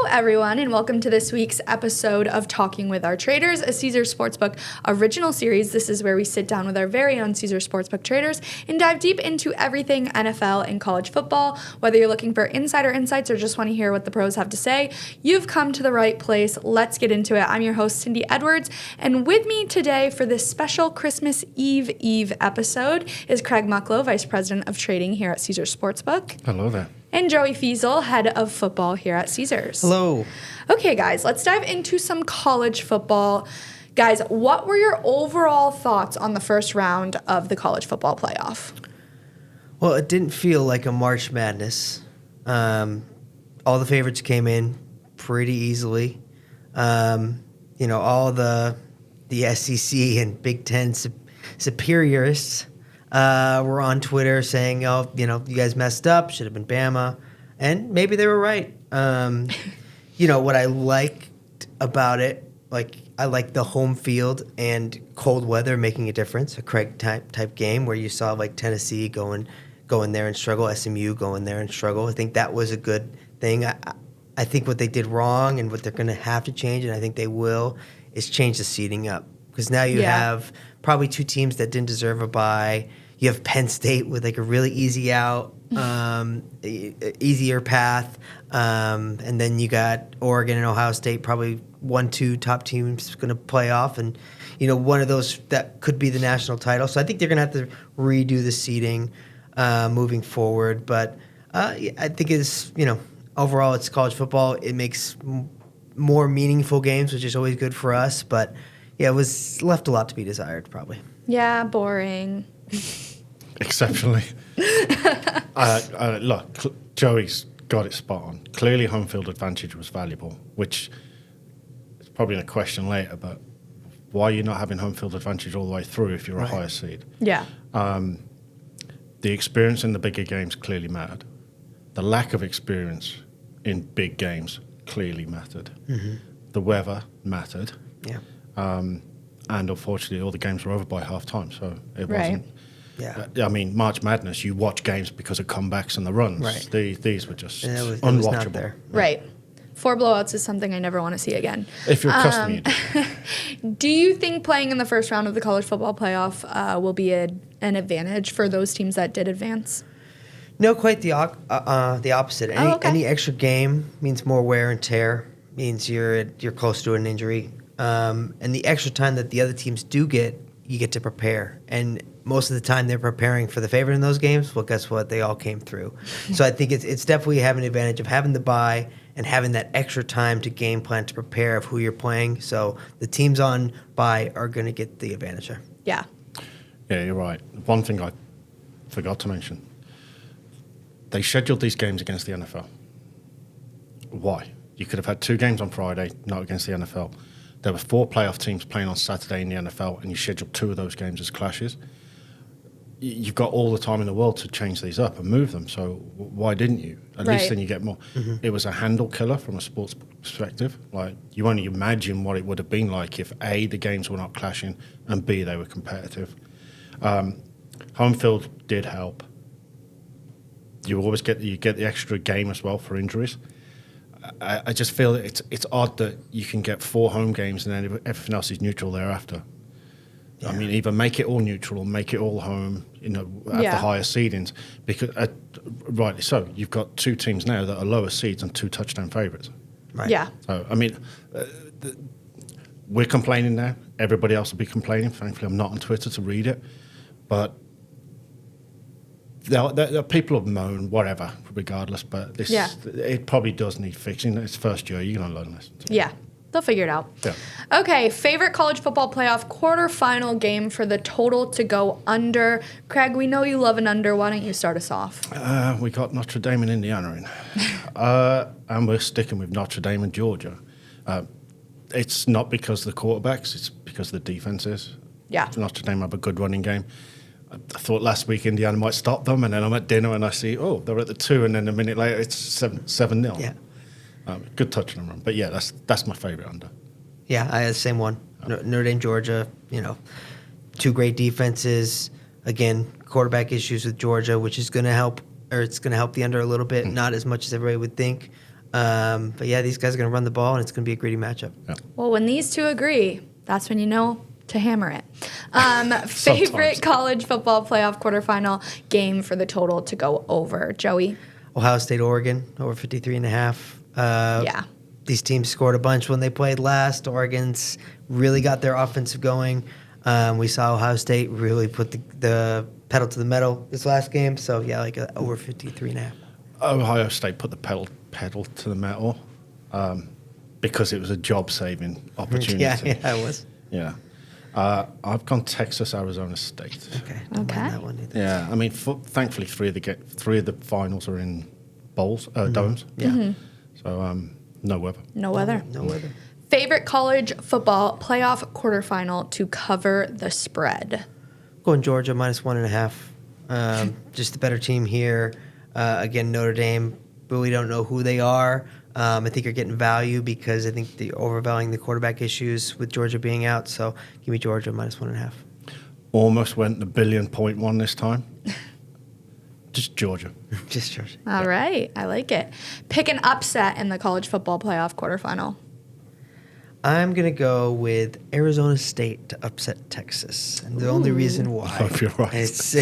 everyone, and welcome to this week's episode of Talking with Our Traders, a Caesars Sportsbook original series. This is where we sit down with our very own Caesars Sportsbook traders and dive deep into everything NFL and college football. Whether you're looking for insider insights or just want to hear what the pros have to say, you've come to the right place. Let's get into it. I'm your host, Cindy Edwards, and with me today for this special Christmas Eve episode is Craig Mucklow, Vice President of Trading here at Caesars Sportsbook. Hello there. And Joey Fiesel, Head of Football here at Caesars. Hello. Okay, guys, let's dive into some college football. Guys, what were your overall thoughts on the first round of the college football playoff? Well, it didn't feel like a March Madness. All the favorites came in pretty easily. All the SEC and Big Ten superiorists were on Twitter saying, you guys messed up, should have been Bama. And maybe they were right. What I liked about it, I like the home field and cold weather making a difference, a Craig type game where you saw Tennessee going there and struggle, SMU going there and struggle. I think that was a good thing. I think what they did wrong and what they're going to have to change, and I think they will, is change the seeding up. Because now you have probably two teams that didn't deserve a bye. You have Penn State with a really easy out, easier path. And then you got Oregon and Ohio State, probably 1-2 top teams going to play off. And, one of those that could be the national title. So I think they're going to have to redo the seeding moving forward. But I think it's, overall it's college football. It makes more meaningful games, which is always good for us. But, yeah, it was left a lot to be desired probably. Yeah, boring. Exceptionally. Look, Joey's got it spot on. Clearly home field advantage was valuable, which is probably a question later, but why are you not having home field advantage all the way through if you're a higher seed? Yeah. The experience in the bigger games clearly mattered. The lack of experience in big games clearly mattered. Mm-hmm. The weather mattered. Yeah. And unfortunately, all the games were over by half-time, so it wasn't. Yeah. March Madness, you watch games because of comebacks and the runs. Right. These were just unwatchable. unwatchable. Was not there. Right. 4 blowouts is something I never want to see again. If you're a customer, you do. Do you think playing in the first round of the college football playoff will be an advantage for those teams that did advance? No, quite the opposite. Any extra game means more wear and tear, means you're close to an injury. And the extra time that the other teams do get, you get to prepare. And most of the time they're preparing for the favorite in those games. Well, guess what? They all came through. So I think it's definitely having an advantage of having the bye and having that extra time to game plan to prepare of who you're playing. So the teams on bye are going to get the advantage there. Yeah. Yeah, you're right. One thing I forgot to mention. They scheduled these games against the NFL. Why? You could have had 2 games on Friday, not against the NFL. There were 4 playoff teams playing on Saturday in the NFL, and you scheduled 2 of those games as clashes. You've got all the time in the world to change these up and move them, so why didn't you? At least then you get more. Mm-hmm. It was a handle killer from a sports perspective. You only imagine what it would have been like if A, the games were not clashing, and B, they were competitive. Home field did help. You always get the extra game as well for injuries. I just feel that it's odd that you can get 4 home games and then everything else is neutral thereafter. Yeah. Either make it all neutral or make it all home, at the higher seedings. Because, rightly so, you've got 2 teams now that are lower seeds and 2 touchdown favourites. Right. Yeah. So, we're complaining now. Everybody else will be complaining. Thankfully, I'm not on Twitter to read it. But there people have moaned, whatever, regardless. But it probably does need fixing. It's first year. You're going to learn lessons. Yeah. They'll figure it out. Yeah. Okay, favorite college football playoff quarterfinal game for the total to go under. Craig, we know you love an under. Why don't you start us off? We got Notre Dame and Indiana in. And we're sticking with Notre Dame and Georgia. It's not because of the quarterbacks. It's because of the defenses. Yeah. Notre Dame have a good running game. I thought last week Indiana might stop them, and then I'm at dinner and I see, they're at the 2, and then a minute later it's 7-0. Yeah. Good touchdown run. But, yeah, that's my favourite under. Yeah, I had the same one. Notre Dame, Georgia, 2 great defenses. Again, quarterback issues with Georgia, which is going to help, or it's going to help the under a little bit, not as much as everybody would think. But yeah, these guys are going to run the ball, and it's going to be a gritty matchup. Yeah. Well, when these two agree, that's when you know to hammer it. Favorite college football playoff quarterfinal game for the total to go over, Joey? Ohio State, Oregon, over 53.5. Yeah. These teams scored a bunch when they played last. Oregon's really got their offensive going. We saw Ohio State really put the pedal to the metal this last game. So, yeah, like over 53.5. Ohio State put the pedal to the metal because it was a job-saving opportunity. Yeah, it was. Yeah. I've gone Texas, Arizona State. Okay. Don't mind that one either. Yeah, I mean, thankfully, three of the finals are in bowls, domes. Yeah. Mm-hmm. So, no weather. No weather. No weather. Favorite college football playoff quarterfinal to cover the spread? Going Georgia, -1.5. Just the better team here. Again, Notre Dame, really don't know who they are. I think you're getting value because I think they're overvaluing the quarterback issues with Georgia being out. So give me Georgia -1.5. Almost went the 1 this time. Just Georgia. Just Georgia. All right. I like it. Pick an upset in the college football playoff quarterfinal. I'm going to go with Arizona State to upset Texas. And the only reason why I hope you're right. it's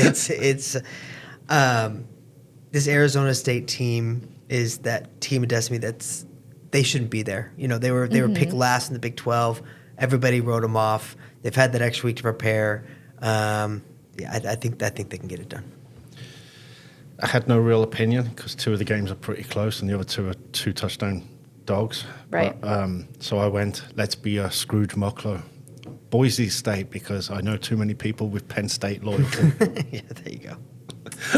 this Arizona State team is that team of destiny they shouldn't be there. You know, they were picked last in the Big 12. Everybody wrote them off. They've had that extra week to prepare. I think they can get it done. I had no real opinion because 2 of the games are pretty close and the other 2 are 2 touchdown dogs. Right. But, so I went, let's be a Scrooge Mucklow. Boise State, because I know too many people with Penn State loyalty. Yeah, there you go.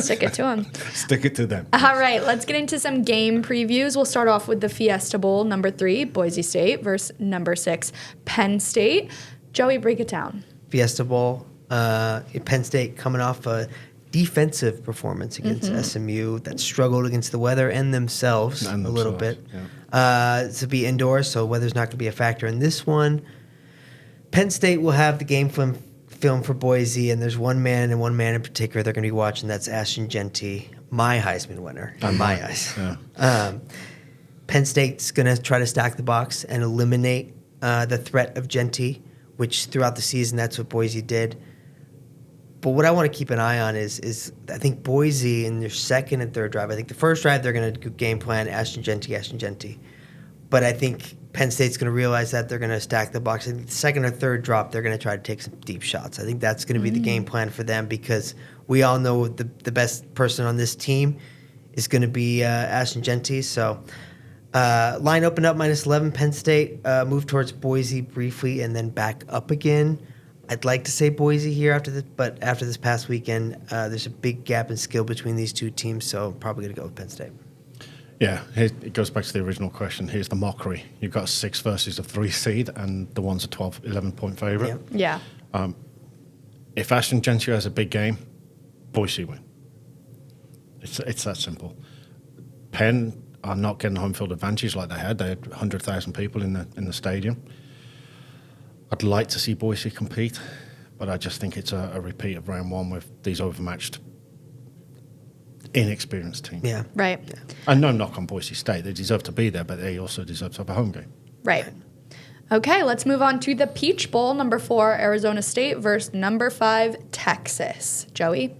Stick it to them. Stick it to them. All right, let's get into some game previews. We'll start off with the Fiesta Bowl, number 3, Boise State versus number 6, Penn State. Joey, break it down. Fiesta Bowl, Penn State coming off a defensive performance against SMU that struggled against the weather and themselves a little bit. Yeah. To be indoors, so weather's not going to be a factor in this one. Penn State will have the game film for Boise, and there's one man in particular they're going to be watching. That's Ashton Genty, my Heisman winner, in my eyes. Yeah. Penn State's going to try to stack the box and eliminate the threat of Genty, which throughout the season, that's what Boise did. But what I want to keep an eye on is I think Boise in their second and third drive. I think the first drive they're going to game plan Ashton Genty. But I think Penn State's going to realize that they're going to stack the box. I think the second or third drop they're going to try to take some deep shots. I think that's going to be the game plan for them because we all know the best person on this team is going to be Ashton Genty. So line opened up -11. Penn State moved towards Boise briefly and then back up again. I'd like to say Boise here but after this past weekend, there's a big gap in skill between these two teams, so probably going to go with Penn State. Yeah, it goes back to the original question. Here's the mockery. You've got a 6 versus a 3 seed, and the one's a 11-point favorite. Yeah. If Ashton Genty has a big game, Boise win. It's that simple. Penn are not getting home field advantage like they had. They had 100,000 people in the stadium. I'd like to see Boise compete, but I just think it's a repeat of round 1 with these overmatched, inexperienced teams. Yeah. Right. Yeah. And no knock on Boise State. They deserve to be there, but they also deserve to have a home game. Right. Okay, let's move on to the Peach Bowl, number 4, Arizona State versus number 5, Texas. Joey?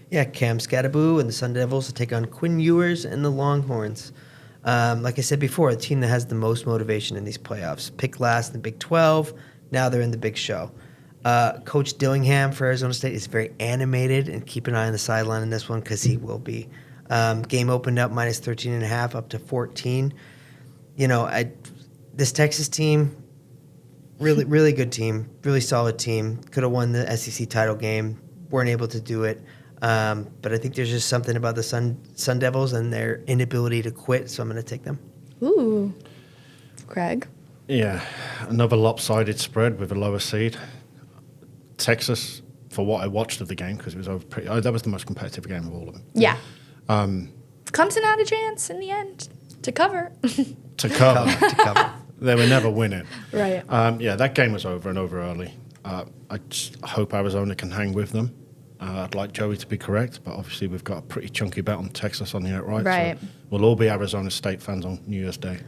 Yeah, Cam Scattaboo and the Sun Devils to take on Quinn Ewers and the Longhorns. Like I said before, a team that has the most motivation in these playoffs. Picked last in the Big 12. Now they're in the big show. Coach Dillingham for Arizona State is very animated, and keep an eye on the sideline in this one because he will be. Game opened up -13.5 up to 14. You know, this Texas team, really good team, really solid team. Could have won the SEC title game, weren't able to do it. But I think there's just something about the Sun Devils and their inability to quit, so I'm going to take them. Ooh. Craig? Yeah, another lopsided spread with a lower seed. Texas, for what I watched of the game, because it was over that was the most competitive game of all of them. Yeah. Clemson had a chance in the end to cover. To cover. They were never winning. Right. Yeah, that game was over and over early. I just hope Arizona can hang with them. I'd like Joey to be correct, but obviously we've got a pretty chunky bet on Texas on the outright. Right. So we'll all be Arizona State fans on New Year's Day.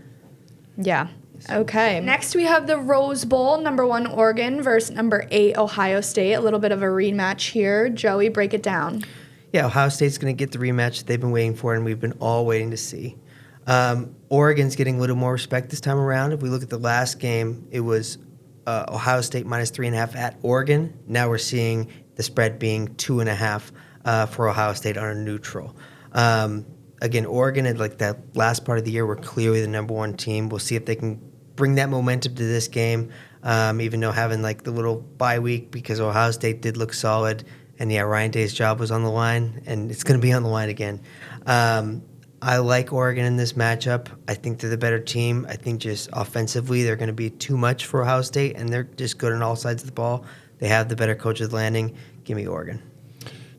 Yeah. Okay. Next, we have the Rose Bowl, number 1 Oregon versus number 8 Ohio State. A little bit of a rematch here. Joey, break it down. Yeah, Ohio State's going to get the rematch they've been waiting for, and we've been all waiting to see. Oregon's getting a little more respect this time around. If we look at the last game, it was Ohio State minus 3.5 at Oregon. Now we're seeing the spread being 2.5 for Ohio State on a neutral. Again, Oregon at like that last part of the year were clearly the number 1 team. We'll see if they can bring that momentum to this game, even though having like the little bye week because Ohio State did look solid. And yeah, Ryan Day's job was on the line, and it's going to be on the line again. I like Oregon in this matchup. I think they're the better team. I think just offensively, they're going to be too much for Ohio State, and they're just good on all sides of the ball. They have the better coach of landing. Give me Oregon.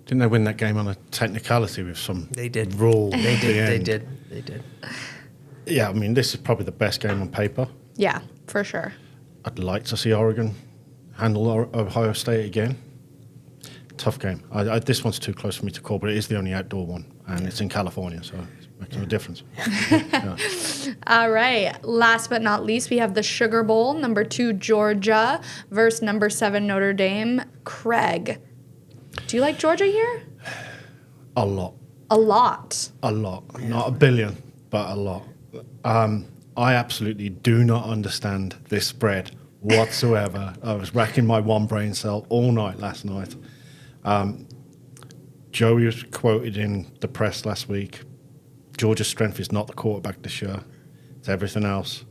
Didn't they win that game on a technicality with some They did. rule? They at the did. end? They did. Yeah, I mean, this is probably the best game on paper. Yeah, for sure. I'd like to see Oregon handle Ohio State again. Tough game. This one's too close for me to call, but it is the only outdoor one, and it's in California, so it makes no difference. Yeah. All right. Last but not least, we have the Sugar Bowl, number 2 Georgia versus number 7 Notre Dame. Craig, do you like Georgia here? A lot. A lot. A lot. Yeah. Not a billion, but a lot. I absolutely do not understand this spread whatsoever. I was racking my one brain cell all night last night. Joey was quoted in the press last week. Georgia's strength is not the quarterback this year. It's everything else.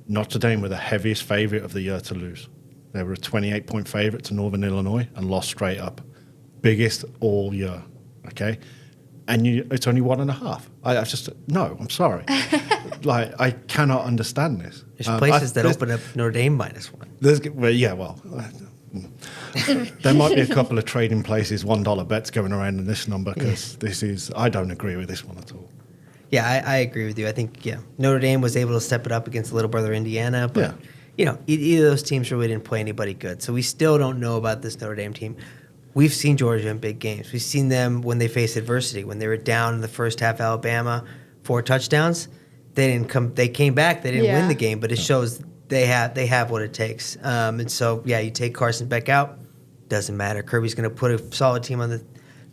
Notre Dame were the heaviest favourite of the year to lose. They were a 28-point favourite to Northern Illinois and lost straight up. Biggest all year, okay? And it's only 1.5. I just, no, I'm sorry. I cannot understand this. There's places that open up Notre Dame minus 1. There might be a couple of trading places, $1 bets going around in this number because I don't agree with this one at all. Yeah, I agree with you. I think, Notre Dame was able to step it up against little brother Indiana, but, either of those teams really didn't play anybody good. So we still don't know about this Notre Dame team. We've seen Georgia in big games. We've seen them when they faced adversity. When they were down in the first half, Alabama, 4 touchdowns, they didn't come. They came back. They didn't win the game, but it shows they have what it takes. And so, you take Carson Beck out, doesn't matter. Kirby's going to put a solid team on the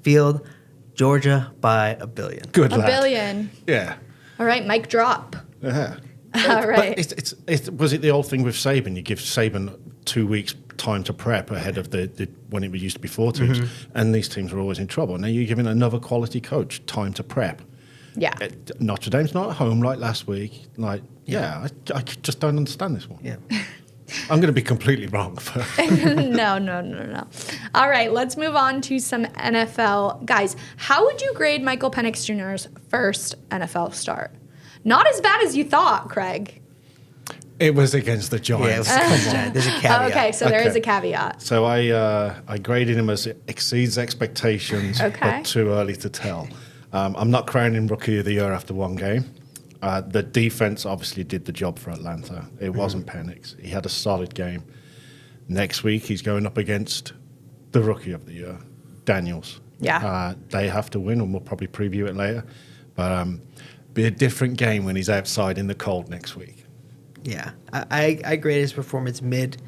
field. Georgia by $1 billion. Good lad. $1 billion. Yeah. All right, mic drop. Yeah. All right. But was it the old thing with Saban? You give Saban 2 weeks time to prep ahead of the when it used to be 4 teams, and these teams were always in trouble. Now you're giving another quality coach time to prep. Yeah. Notre Dame's not at home like last week. I just don't understand this one. Yeah. I'm going to be completely wrong. No. All right, let's move on to some NFL. Guys, how would you grade Michael Penix Jr.'s first NFL start? Not as bad as you thought, Craig. It was against the Giants. Yeah, come on. There's a caveat. Okay, so there is a caveat. So I graded him as exceeds expectations, but too early to tell. I'm not crowning Rookie of the Year after one game. The defense obviously did the job for Atlanta. It wasn't Penix. He had a solid game. Next week, he's going up against the Rookie of the Year, Daniels. Yeah. They have to win, and we'll probably preview it later. But be a different game when he's outside in the cold next week. Yeah. I graded his performance mid.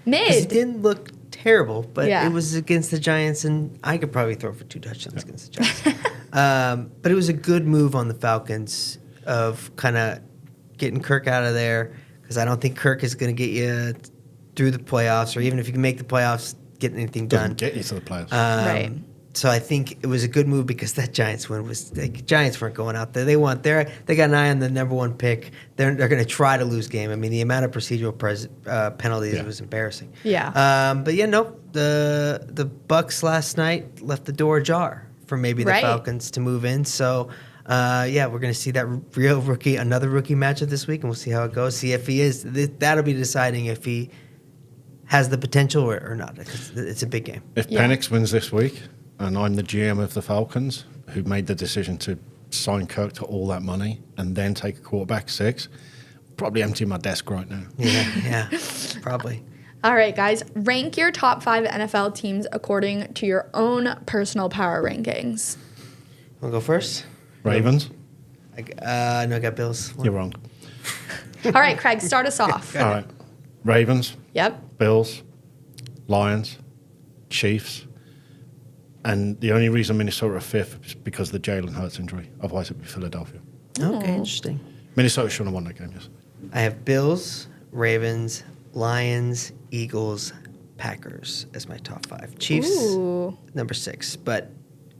Mid? It didn't look terrible, but Yeah. it was against the Giants, and I could probably throw for 2 touchdowns against the Giants. But it was a good move on the Falcons of kind of getting Kirk out of there, because I don't think Kirk is going to get you through the playoffs, or even if you can make the playoffs, get anything done. Doesn't get you to the playoffs. Right. So I think it was a good move because that Giants win was the Giants weren't going out there. They got an eye on the number 1 pick. They're going to try to lose game. I mean, the amount of procedural penalties was embarrassing. Yeah. But the Bucks last night left the door ajar for maybe the Falcons to move in. So we're going to see that another rookie matchup this week, and we'll see how it goes. See if he is. That'll be deciding if he has the potential or not. It's a big game. If Penix wins this week, and I'm the GM of the Falcons, who made the decision to sign Kirk to all that money and then take a quarterback 6, probably empty my desk right now. Yeah, probably. All right, guys. Rank your top 5 NFL teams according to your own personal power rankings. Want to go first? Ravens. No, I got Bills. You're wrong. All right, Craig, start us off. All right. Ravens, Yep. Bills, Lions, Chiefs. And the only reason Minnesota are 5th is because of the Jalen Hurts injury. Otherwise, it would be Philadelphia. Okay, interesting. Minnesota shouldn't have won that game, yes. I have Bills, Ravens, Lions, Eagles, Packers as my top 5. Chiefs, Ooh. number 6. But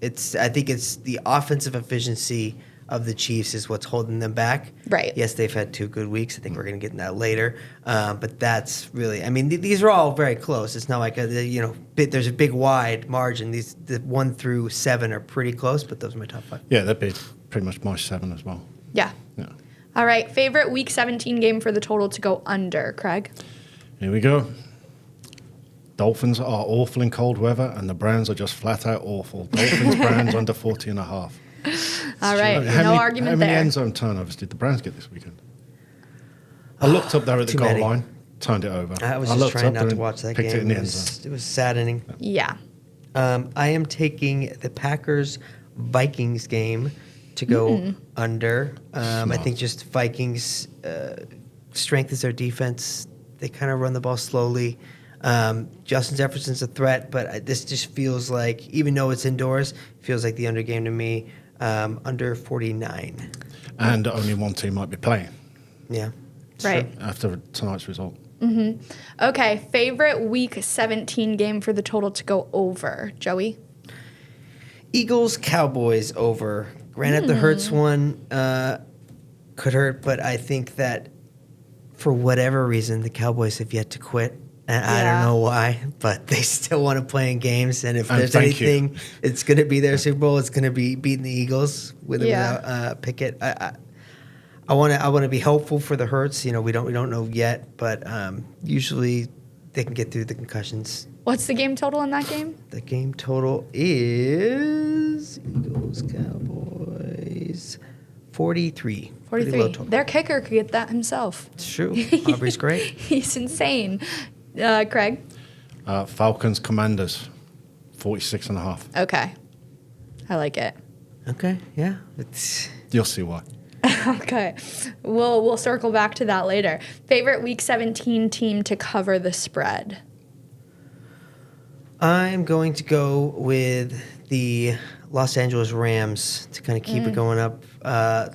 I think it's the offensive efficiency of the Chiefs is what's holding them back. Right. Yes, they've had 2 good weeks. I think we're going to get in that later. But that's really, I mean, these are all very close. It's not like, there's a big wide margin. The 1 through 7 are pretty close, but those are my top 5. Yeah, that'd be pretty much my 7 as well. Yeah. Yeah. All right. Favorite Week 17 game for the total to go under, Craig? Here we go. Dolphins are awful in cold weather, and the Browns are just flat out awful. Dolphins, Browns under 40.5. All right. Argument How many there. end zone turnovers did the Browns get this weekend? I looked up there at the Too goal many. line, turned it over. I was just looked trying up not there to and watch that picked game. it in the end zone. It was saddening. Yeah. I am taking the Packers-Vikings game to go under. I think just Vikings strengthens their defense. They kind of run the ball slowly. Justin Jefferson's a threat, but this just feels like, even though it's indoors, it feels like the under game to me. Under 49. And only one team might be playing Yeah. Right. after tonight's result. Okay. Favorite Week 17 game for the total to go over, Joey? Eagles, Cowboys over. Granted, the Hurts one could hurt, but I think that for whatever reason, the Cowboys have yet to quit. And I don't know why, but they still want to play in games. And if there's anything, it's going to be their Super Bowl. It's going to be beating the Eagles with or without Pickett. I want to be hopeful for the Hurts. We don't know yet, but usually they can get through the concussions. What's the game total in that game? The game total is Eagles Cowboys 43. 43. Their kicker could get that himself. It's true. Aubrey's great. He's insane. Craig? Falcons, Commanders, 46.5. Okay. I like it. Okay, yeah. You'll see why. Okay. We'll circle back to that later. Favorite Week 17 team to cover the spread? I'm going to go with the Los Angeles Rams to kind of keep it going up.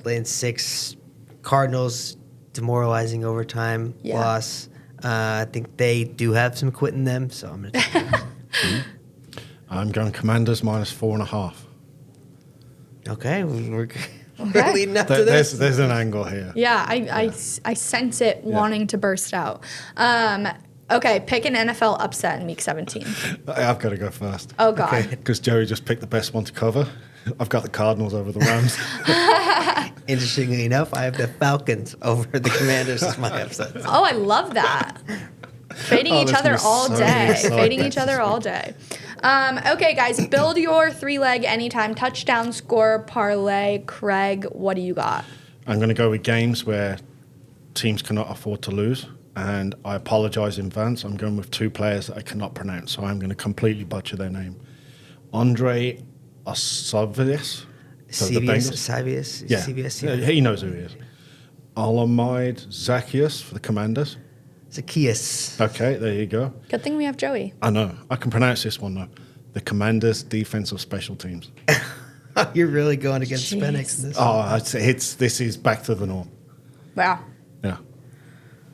Laying 6. Cardinals, demoralizing overtime loss. I think they do have some quit in them, so I'm going to take them. I'm going Commanders -4.5. Okay, we're leading up to There's this. an angle here. Yeah, I sense it wanting to burst out. Okay, pick an NFL upset in Week 17. I've got to go first. Oh, God. Because Jerry just picked the best one to cover. I've got the Cardinals over the Rams. Interestingly enough, I have the Falcons over the Commanders as my upset. Oh, I love that. Fading each this other is all so day. exciting. Fading each other all day. Okay, guys, build your 3-leg anytime touchdown score parlay. Craig, what do you got? I'm going to go with games where teams cannot afford to lose. And I apologize in advance. I'm going with 2 players that I cannot pronounce, so I'm going to completely butcher their name. Andre Osavius. CBS, Yeah. CBS, Yeah, he knows who he is. Alamide Zacchaeus for the Commanders. Zacchaeus. Okay, there you go. Good thing we have Joey. I know. I can pronounce this one, though. The Commanders' defensive special teams. You're really going against Jeez. Penix in this one. This is back to the norm. Wow. Yeah.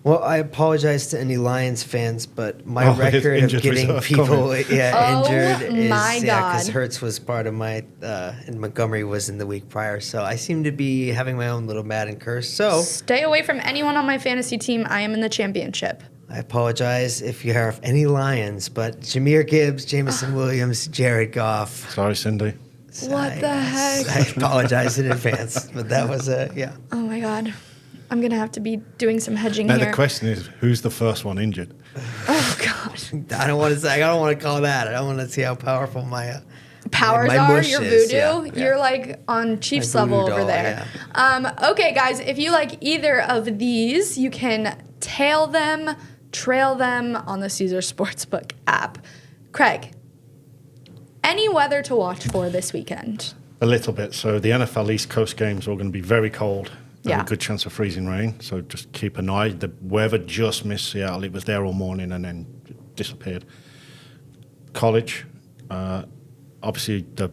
Well, I apologize to any Lions fans, but my his record of injured getting reserve people Oh, coming. injured is my God. because Hurts was part of my and Montgomery was in the week prior, so I seem to be having my own little Madden curse. So Stay away from anyone on my fantasy team. I am in the championship. I apologize if you have any Lions, but Jahmyr Gibbs, Jamison Williams, Jared Goff. Sorry, Cindy. What the heck? I apologize in advance, but that was yeah. Oh, my God. I'm going to have to be doing some hedging Now, here. the question is, who's the first one injured? Oh, God. I don't want to say. I don't want to call that. I don't want to see how powerful my Powers my are mush your is, voodoo. yeah. You're like on Chiefs My level voodoo over doll, there. Okay, guys, if you like either of these, you can tail them trail them on the Caesar Sportsbook app. Craig, any weather to watch for this weekend? A little bit. So the NFL East Coast games are all going to be very cold. Yeah. A good chance of freezing rain. So just keep an eye. The weather just missed Seattle. It was there all morning and then disappeared. College, obviously the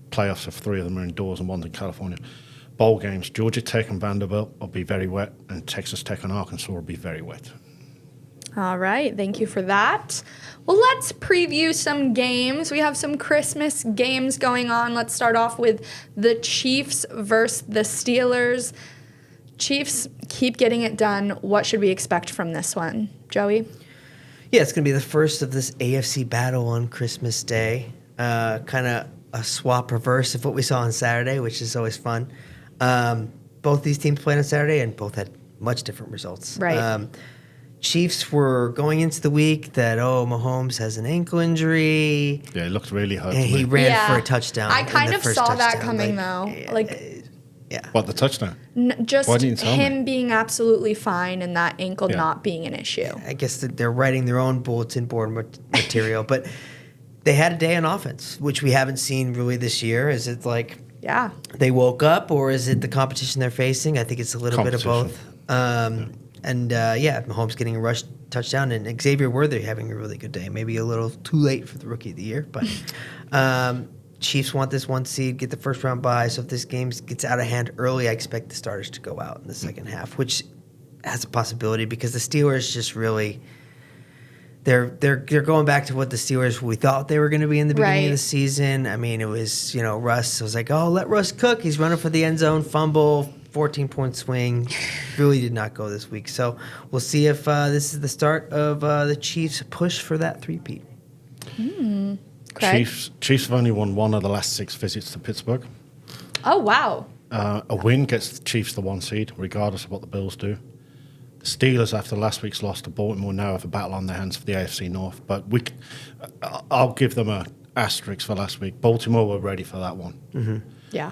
playoffs of 3 of them are indoors and one's in California. Bowl games, Georgia Tech and Vanderbilt will be very wet, and Texas Tech and Arkansas will be very wet. All right, thank you for that. Well, let's preview some games. We have some Christmas games going on. Let's start off with the Chiefs versus the Steelers. Chiefs keep getting it done. What should we expect from this one? Joey? Yeah, it's going to be the first of this AFC battle on Christmas Day. Kind of a swap reverse of what we saw on Saturday, which is always fun. Both these teams played on Saturday and both had much different results. Right. Chiefs were going into the week that, Mahomes has an ankle injury. Yeah, it looked really hurt. And he ran for a touchdown. I kind of saw that coming, Yeah. What, the touchdown? Just Why didn't you tell him me? being absolutely fine and that ankle not being an issue. I guess that they're writing their own bulletin board material, but they had a day on offense, which we haven't seen really this year. Is it like they woke up, or is it the competition they're facing? I think it's a little bit of both. Mahomes getting a rush touchdown, and Xavier Worthy having a really good day. Maybe a little too late for the Rookie of the Year, but Chiefs want this 1 seed, get the first round bye. So if this game gets out of hand early, I expect the starters to go out in the second half, which has a possibility because the Steelers just really they're going back to what the Steelers we thought they were going to be in the beginning of the season. I mean, it was Russ. I was like, let Russ cook. He's running for the end zone, fumble, 14-point swing. Really did not go this week. So we'll see if this is the start of the Chiefs' push for that three-peat. Chiefs have only won 1 of the last 6 visits to Pittsburgh. Oh, wow. A win gets the Chiefs the 1 seed, regardless of what the Bills do. The Steelers, after last week's loss to Baltimore, now have a battle on their hands for the AFC North. But I'll give them an asterisk for last week. Baltimore were ready for that one. Mm-hmm. Yeah.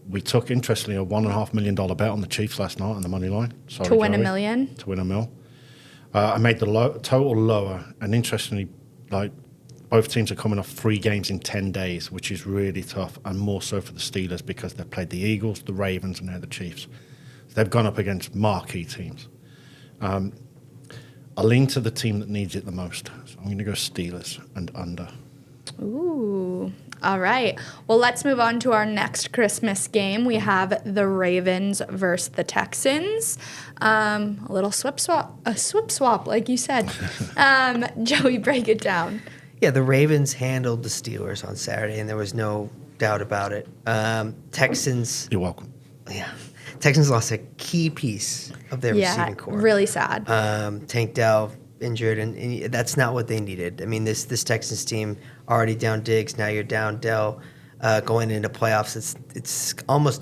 We took, interestingly, a $1.5 million bet on the Chiefs last night on the money line. Sorry, to win Joey. $1 million? To win $1 million. I made the total lower, and interestingly, both teams are coming off 3 games in 10 days, which is really tough, and more so for the Steelers because they've played the Eagles, the Ravens, and now the Chiefs. So they've gone up against marquee teams. I lean to the team that needs it the most. So I'm going to go Steelers and under. Ooh. All right. Well, let's move on to our next Christmas game. We have the Ravens versus the Texans. A little swip swap, like you said. Joey, break it down. Yeah, the Ravens handled the Steelers on Saturday, and there was no doubt about it. Texans. You're welcome. Yeah. Texans lost a key piece of their receiving corps. Really sad. Tank Dell injured, and that's not what they needed. I mean, this Texans team already down Diggs. Now you're down Dell. Going into playoffs, it's almost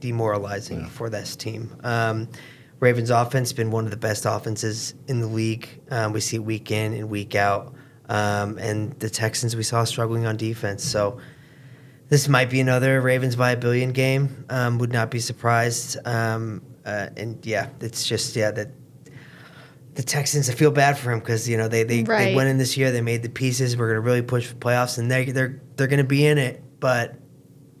demoralizing for this team. Ravens offense has been one of the best offenses in the league. We see it week in and week out. And the Texans we saw struggling on defense. So this might be another Ravens by a billion game. Would not be surprised. It's just that the Texans. I feel bad for him because they went in this year. They made the pieces. We're going to really push for playoffs, and they're going to be in it. But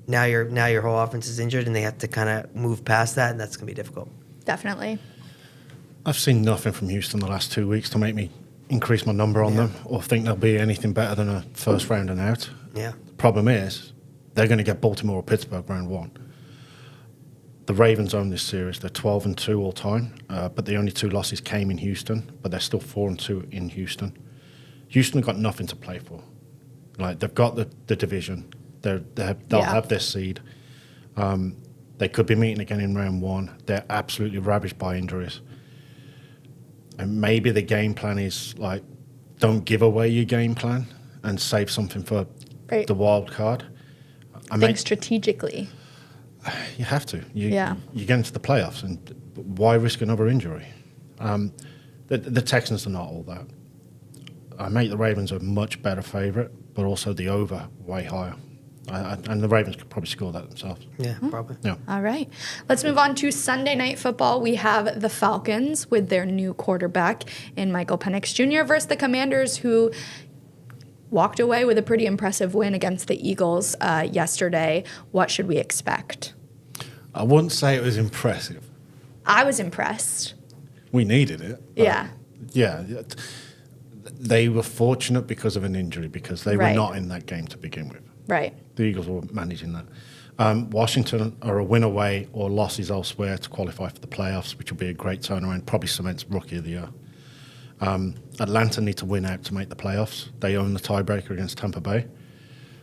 now your whole offense is injured, and they have to kind of move past that, and that's going to be difficult. Definitely. I've seen nothing from Houston the last 2 weeks to make me increase my number on them or think they'll be anything better than a first round and out. Yeah. The problem is they're going to get Baltimore or Pittsburgh round 1. The Ravens own this series. They're 12-2 all time, but the only 2 losses came in Houston, but they're still 4-2 in Houston. Houston have got nothing to play for. They've got the division. They'll have their seed. They could be meeting again in round 1. They're absolutely ravaged by injuries. And maybe the game plan is don't give away your game plan and save something for the wild card. Think strategically. You have to. You get into the playoffs, and why risk another injury? The Texans are not all that. I make the Ravens a much better favourite, but also the over way higher. And the Ravens could probably score that themselves. Yeah, probably. Yeah. All right. Let's move on to Sunday Night Football. We have the Falcons with their new quarterback in Michael Penix Jr. versus the Commanders, who walked away with a pretty impressive win against the Eagles yesterday. What should we expect? I wouldn't say it was impressive. I was impressed. We needed it. Yeah. Yeah. They were fortunate because of an injury, because they were not in that game to begin with. Right. The Eagles were managing that. Washington are a win away or losses elsewhere to qualify for the playoffs, which will be a great turnaround, probably cements Rookie of the Year. Atlanta need to win out to make the playoffs. They own the tiebreaker against Tampa Bay.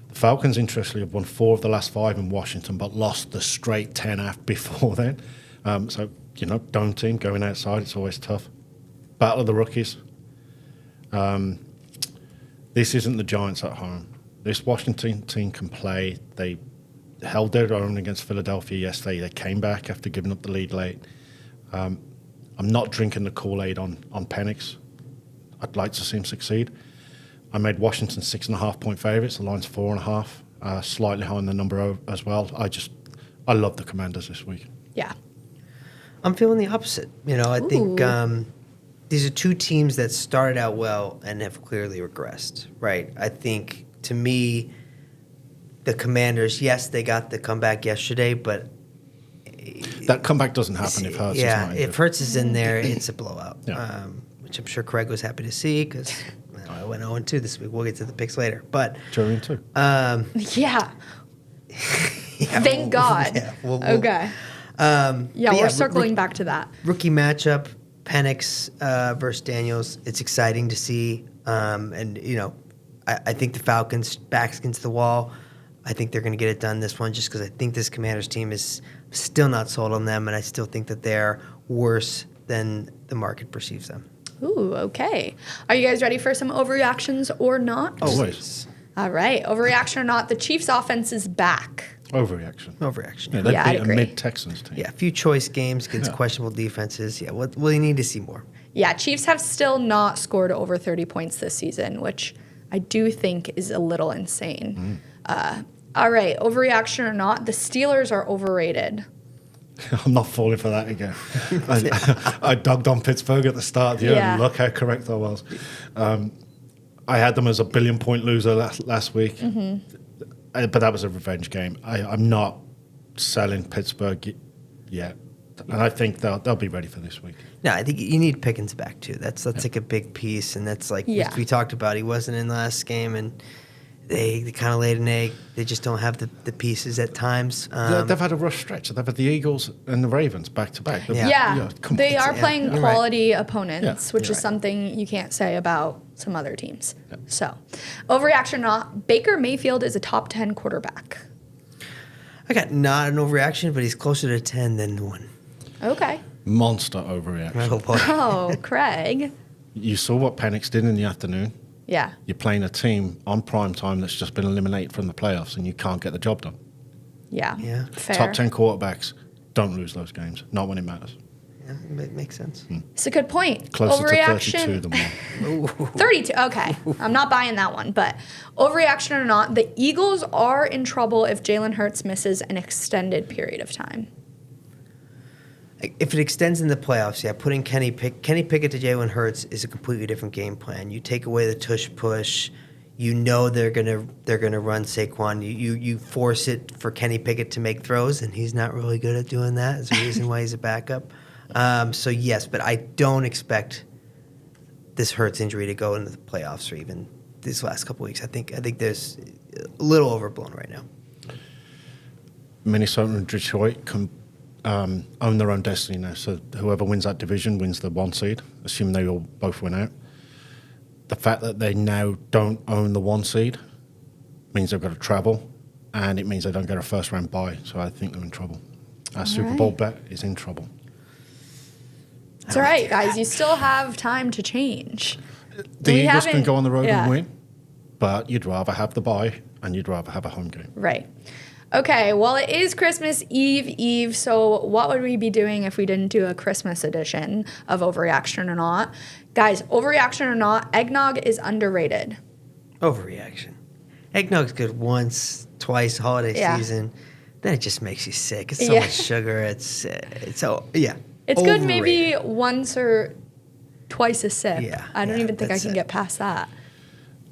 The Falcons, interestingly, have won 4 of the last 5 in Washington, but lost the straight 10 before then. So, dome team going outside, it's always tough. Battle of the rookies. This isn't the Giants at home. This Washington team can play. They held their own against Philadelphia yesterday. They came back after giving up the lead late. I'm not drinking the Kool-Aid on Penix. I'd like to see him succeed. I made Washington 6.5-point favourites. The line's 4.5, slightly higher than the number as well. I love the Commanders this week. Yeah. I'm feeling the opposite. I think these are two teams that started out well and have clearly regressed, right? I think, to me, the Commanders, yes, they got the comeback yesterday, but that comeback doesn't happen if Hurts is not if Hurts is in there, it's a blowout, Yeah. which I'm sure Craig was happy to see because I went 0-2 this week. We'll get to the picks later. But Jeremy too. Yeah. Thank God. Yeah, okay. We're circling back to that. Rookie matchup, Penix versus Daniels. It's exciting to see. I think the Falcons' backs against the wall. I think they're going to get it done this one just because I think this Commanders team is still not sold on them, and I still think that they're worse than the market perceives them. Ooh, okay. Are you guys ready for some overreactions or not? Always. All right. Overreaction or not, the Chiefs' offense is back. Overreaction. Yeah, they I'd beat a agree. mid-Texans team. Yeah, a few choice games against questionable defenses. Yeah, we'll need to see more. Yeah, Chiefs have still not scored over 30 points this season, which I do think is a little insane. All right, overreaction or not, the Steelers are overrated. I'm not falling for that again. I dogged on Pittsburgh at the start of the year, and look how correct I was. I had them as a billion-point loser last week, but that was a revenge game. I'm not selling Pittsburgh yet, and I think they'll be ready for this week. No, I think you need Pickens back too. That's like a big piece, and that's like we talked about. He wasn't in the last game, and they kind of laid an egg. They just don't have the pieces at times. They've had a rough stretch. They've had the Eagles and the Ravens back to back. They are playing quality opponents, which is right. something you can't say about some other teams. Yeah. So, overreaction or not, Baker Mayfield is a top 10 quarterback. I got not an overreaction, but he's closer to 10 than 1. Okay. Monster overreaction. Oh, boy. Oh, Craig. You saw what Penix did in the afternoon. Yeah. You're playing a team on prime time that's just been eliminated from the playoffs, and you can't get the job done. Yeah. Fair. Top 10 quarterbacks don't lose those games, not when it matters. Yeah, it makes sense. It's a good point. Closer Overreaction. to 32 than 1. 32. Okay. I'm not buying that one. But overreaction or not, the Eagles are in trouble if Jalen Hurts misses an extended period of time. If it extends in the playoffs, putting Kenny Pickett to Jalen Hurts is a completely different game plan. You take away the tush push. You know they're gonna run Saquon. You force it for Kenny Pickett to make throws, and he's not really good at doing that. There's a reason why he's a backup. So yes, but I don't expect this Hurts injury to go into the playoffs or even these last couple weeks. I think there's a little overblown right now. Minnesota and Detroit can own their own destiny now. So whoever wins that division wins the 1 seed, assuming they all both win out. The fact that they now don't own the 1 seed means they've got to travel, and it means they don't get a first-round bye. So I think they're in trouble. Our Super Bowl bet is in trouble. It's all right, guys. You still have time to change. The Eagles can go on the road and win, but you'd rather have the bye, and you'd rather have a home game. Right. Okay, well, it is Christmas Eve, so what would we be doing if we didn't do a Christmas edition of Overreaction or Not? Guys, overreaction or not, eggnog is underrated. Overreaction. Eggnog's good once, twice, holiday Yeah. season. Then it just makes you sick. It's so much sugar. It's yeah. It's good maybe Overrated. once or twice a sip. Yeah, I don't yeah, even think I that's can it. get past that.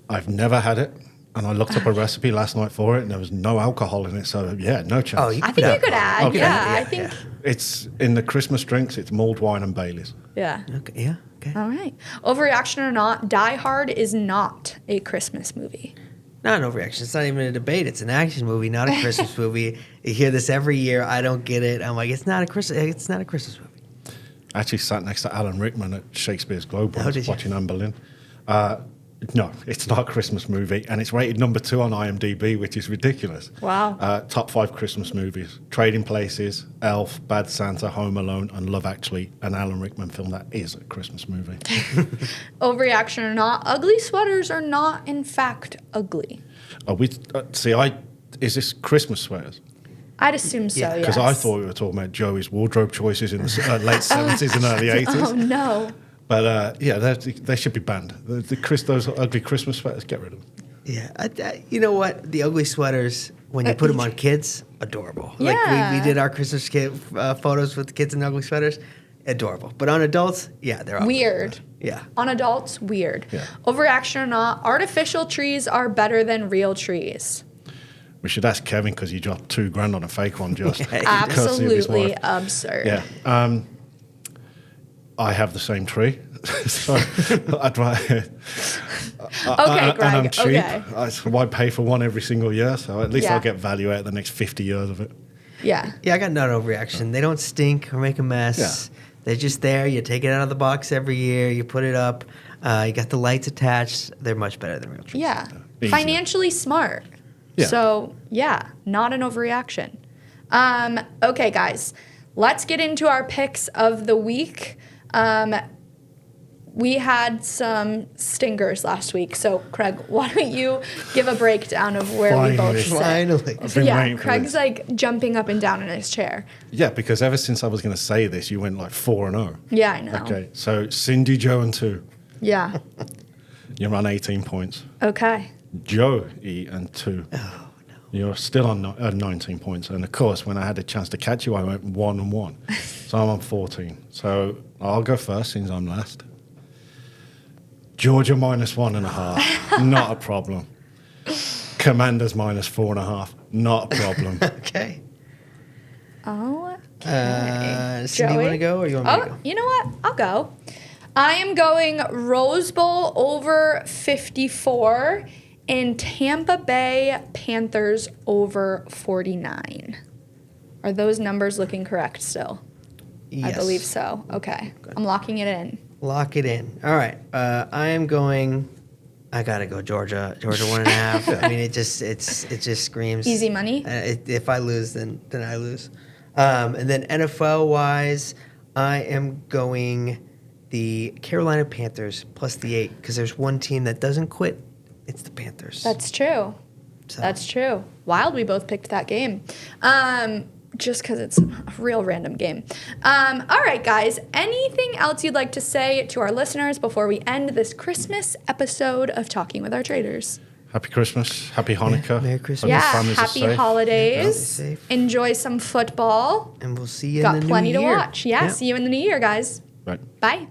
I've never had it, and I looked up a recipe last night for it, and there was no alcohol in it. So yeah, no chance. Oh, you I think you could add. Okay. Yeah, Yeah, I think. It's in the Christmas drinks. It's mulled wine and Baileys. Yeah. Okay, yeah. Okay. All right. Overreaction or not, Die Hard is not a Christmas movie. Not an overreaction. It's not even a debate. It's an action movie, not a Christmas movie. You hear this every year. I don't get it. I'm like, it's not a Christmas movie. I actually sat next to Alan Rickman at Shakespeare's Globe Oh, once did you? watching Anne Boleyn. No, it's not a Christmas movie, and it's rated number 2 on IMDb, which is ridiculous. Wow. Top 5 Christmas movies: Trading Places, Elf, Bad Santa, Home Alone, and Love Actually, an Alan Rickman film that is a Christmas movie. Overreaction or not, ugly sweaters are not, in fact, ugly. Is this Christmas sweaters? I'd assume so, Yeah, yes. Because I thought we were talking about Joey's wardrobe choices in the late 70s and early 80s. Oh, no. But yeah, they should be banned. Those ugly Christmas sweaters, get rid of them. Yeah. You know what? The ugly sweaters, when you put them on kids, adorable. Yeah. Like we did our Christmas photos with the kids in ugly sweaters, adorable. But on adults, yeah, they're ugly. Weird. Yeah. On adults, weird. Yeah. Overreaction or not, artificial trees are better than real trees. We should ask Kevin because he dropped $2,000 on a fake one just. Yeah, because of his Absolutely wife. absurd. Yeah. I have the same tree. So I'd rather. Okay, Greg. And I'm cheap. Okay. So why pay for one every single year? So at least Yeah. I'll get value out of the next 50 years of it. Yeah. Yeah, I got none overreaction. They don't stink or make a mess. Yeah. They're just there. You take it out of the box every year. You put it up. You got the lights attached. They're much better than real trees. Yeah. Easy. Financially smart. Yeah. So, yeah, not an overreaction. Okay, guys, let's get into our picks of the week. We had some stingers last week. So, Craig, why don't you give a breakdown of where we both sit? Finally. I've So, been yeah, waiting for Craig's this. like jumping up and down in his chair. Yeah, because ever since I was going to say this, you went like 4-0. Yeah, I know. Okay, so Cindy, Joe, and 2. Yeah. You're on 18 points. Okay. Joe, E, and 2. Oh, no. You're still on 19 points. And of course, when I had a chance to catch you, I went 1-1. So I'm on 14. So I'll go first since I'm last. Georgia -1.5. Not a problem. Commanders -4.5. Not a problem. Okay. Oh. Cindy, you want to go or you want me to Oh, go? you know what? I'll go. I am going Rose Bowl over 54 and Tampa Bay Panthers over 49. Are those numbers looking correct still? I Yes. believe so. Okay. I'm locking it in. Lock it in. All right. I am going. I gotta go Georgia. Georgia 1.5. I mean, it just screams Easy money? If I lose, then I lose. And then NFL wise, I am going the Carolina Panthers plus the 8 because there's one team that doesn't quit. It's the Panthers. That's true. So- That's true. Wild, we both picked that game. Just because it's a real random game. All right, guys. Anything else you'd like to say to our listeners before we end this Christmas episode of Talking with Our Traders? Happy Christmas. Happy Hanukkah. Merry Christmas. Hope your Yeah, families are happy safe. holidays. Stay safe. Enjoy some football. And we'll see you in Got the new plenty to year. watch. Yeah, see you in the new year, guys. Right. Bye.